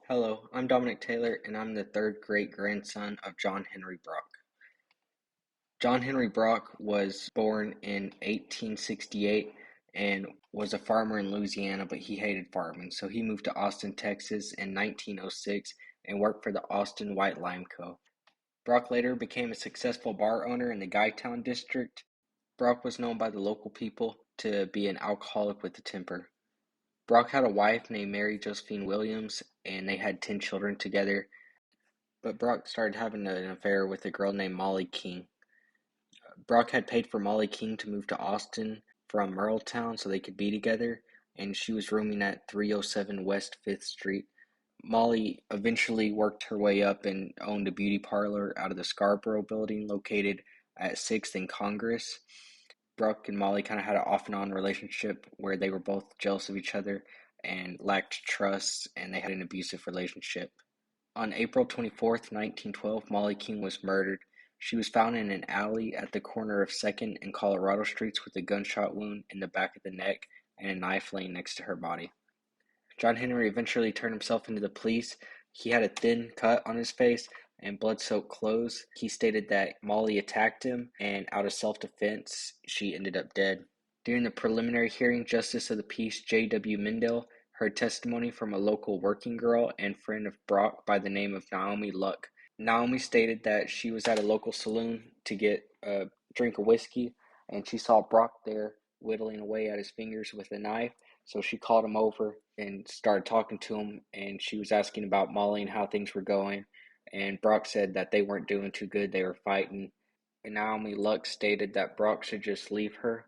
Hello, I'm Dominic Taylor, and I'm the third great grandson of John Henry Brock. John Henry Brock was born in 1868 and was a farmer in Louisiana, but he hated farming, so he moved to Austin, Texas in 1906 and worked for the Austin White Lime Co. Brock later became a successful bar owner in the Guytown district. Brock was known by the local people to be an alcoholic with a temper. Brock had a wife named Mary Josephine Williams, and they had 10 children together. But Brock started having an affair with a girl named Molly King. Brock had paid for Molly King to move to Austin from Merletown so they could be together, and she was rooming at 307 West 5th Street. Molly eventually worked her way up and owned a beauty parlor out of the Scarborough building located at 6th and Congress. Brock and Molly kind of had an off and on relationship where they were both jealous of each other and lacked trust, and they had an abusive relationship. On April 24th, 1912, Molly King was murdered. She was found in an alley at the corner of 2nd and Colorado Streets with a gunshot wound in the back of the neck and a knife laying next to her body. John Henry eventually turned himself into the police. He had a thin cut on his face and blood-soaked clothes. He stated that Molly attacked him, and out of self-defense, she ended up dead. During the preliminary hearing, Justice of the Peace J.W. Mendel heard testimony from a local working girl and friend of Brock by the name of Naomi Luck. Naomi stated that she was at a local saloon to get a drink of whiskey, and she saw Brock there whittling away at his fingers with a knife. So she called him over and started talking to him, and she was asking about Molly and how things were going. And Brock said that they weren't doing too good, they were fighting. And Naomi Luck stated that Brock should just leave her,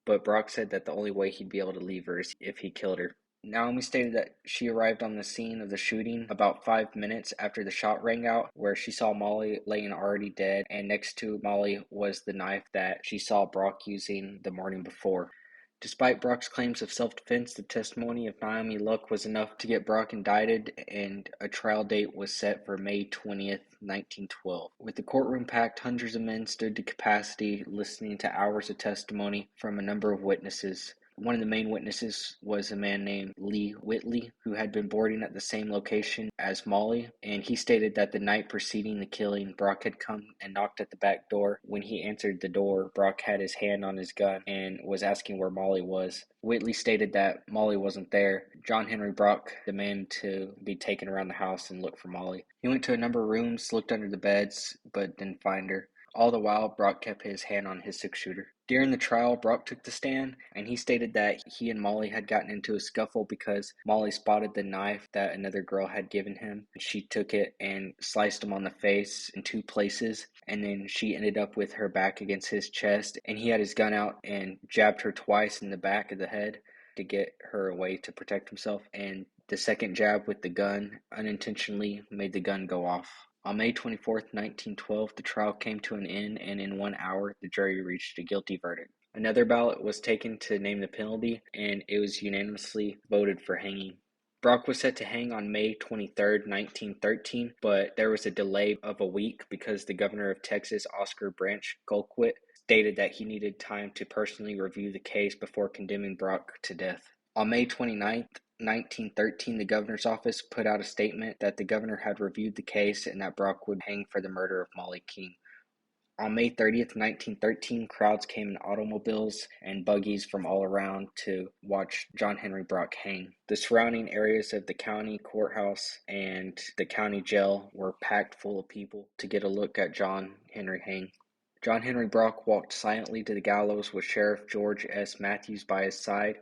but Brock said that the only way he'd be able to leave her is if he killed her. Naomi stated that she arrived on the scene of the shooting about 5 minutes after the shot rang out, where she saw Molly laying already dead, and next to Molly was the knife that she saw Brock using the morning before. Despite Brock's claims of self-defense, the testimony of Naomi Luck was enough to get Brock indicted, and a trial date was set for May 20th, 1912. With the courtroom packed, hundreds of men stood to capacity, listening to hours of testimony from a number of witnesses. One of the main witnesses was a man named Lee Whitley, who had been boarding at the same location as Molly, and he stated that the night preceding the killing, Brock had come and knocked at the back door. When he answered the door, Brock had his hand on his gun and was asking where Molly was. Whitley stated that Molly wasn't there. John Henry Brock demanded to be taken around the house and look for Molly. He went to a number of rooms, looked under the beds, but didn't find her. All the while, Brock kept his hand on his six-shooter. During the trial, Brock took the stand, and he stated that he and Molly had gotten into a scuffle because Molly spotted the knife that another girl had given him. She took it and sliced him on the face in two places, and then she ended up with her back against his chest, and he had his gun out and jabbed her twice in the back of the head to get her away to protect himself, and the second jab with the gun unintentionally made the gun go off. On May 24th, 1912, the trial came to an end, and in 1 hour, the jury reached a guilty verdict. Another ballot was taken to name the penalty, and it was unanimously voted for hanging. Brock was set to hang on May 23rd, 1913, but there was a delay of a week because the governor of Texas, Oscar Branch Colquitt, stated that he needed time to personally review the case before condemning Brock to death. On May 29th, 1913, the governor's office put out a statement that the governor had reviewed the case and that Brock would hang for the murder of Molly King. On May 30th, 1913, crowds came in automobiles and buggies from all around to watch John Henry Brock hang. The surrounding areas of the county courthouse and the county jail were packed full of people to get a look at John Henry hang. John Henry Brock walked silently to the gallows with Sheriff George S. Matthews by his side.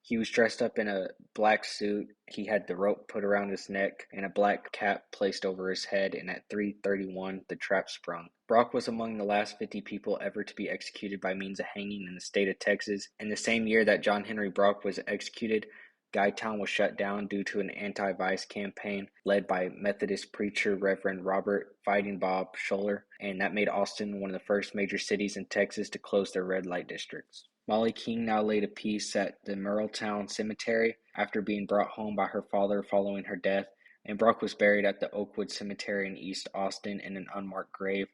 He was dressed up in a black suit. He had the rope put around his neck and a black cap placed over his head, and at 3:31 the trap sprung. Brock was among the last 50 people ever to be executed by means of hanging in the state of Texas. In the same year that John Henry Brock was executed, Guytown was shut down due to an anti-vice campaign led by Methodist preacher Reverend Robert Fighting Bob Scholler, and that made Austin one of the first major cities in Texas to close their red light districts. Molly King now laid to peace at the Merletown Cemetery after being brought home by her father following her death, and Brock was buried at the Oakwood Cemetery in East Austin in an unmarked grave.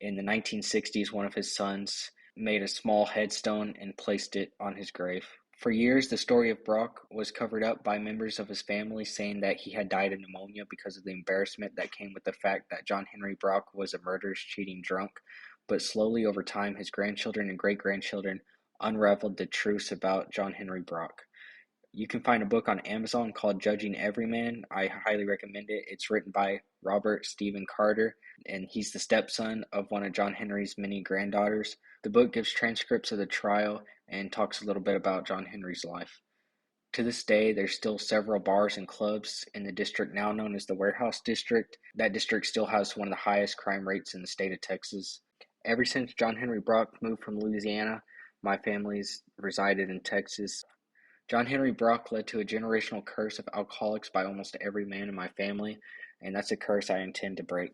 In the 1960s, one of his sons made a small headstone and placed it on his grave. For years, the story of Brock was covered up by members of his family, saying that he had died of pneumonia because of the embarrassment that came with the fact that John Henry Brock was a murderous, cheating drunk. But slowly over time, his grandchildren and great grandchildren unraveled the truths about John Henry Brock. You can find a book on Amazon called Judging Every Man. I highly recommend it. It's written by Robert Stephen Carter, and he's the stepson of one of John Henry's many granddaughters. The book gives transcripts of the trial and talks a little bit about John Henry's life. To this day, there's still several bars and clubs in the district now known as the Warehouse District. That district still has one of the highest crime rates in the state of Texas. Ever since John Henry Brock moved from Louisiana, my family's resided in Texas. John Henry Brock led to a generational curse of alcoholics by almost every man in my family, and that's a curse I intend to break.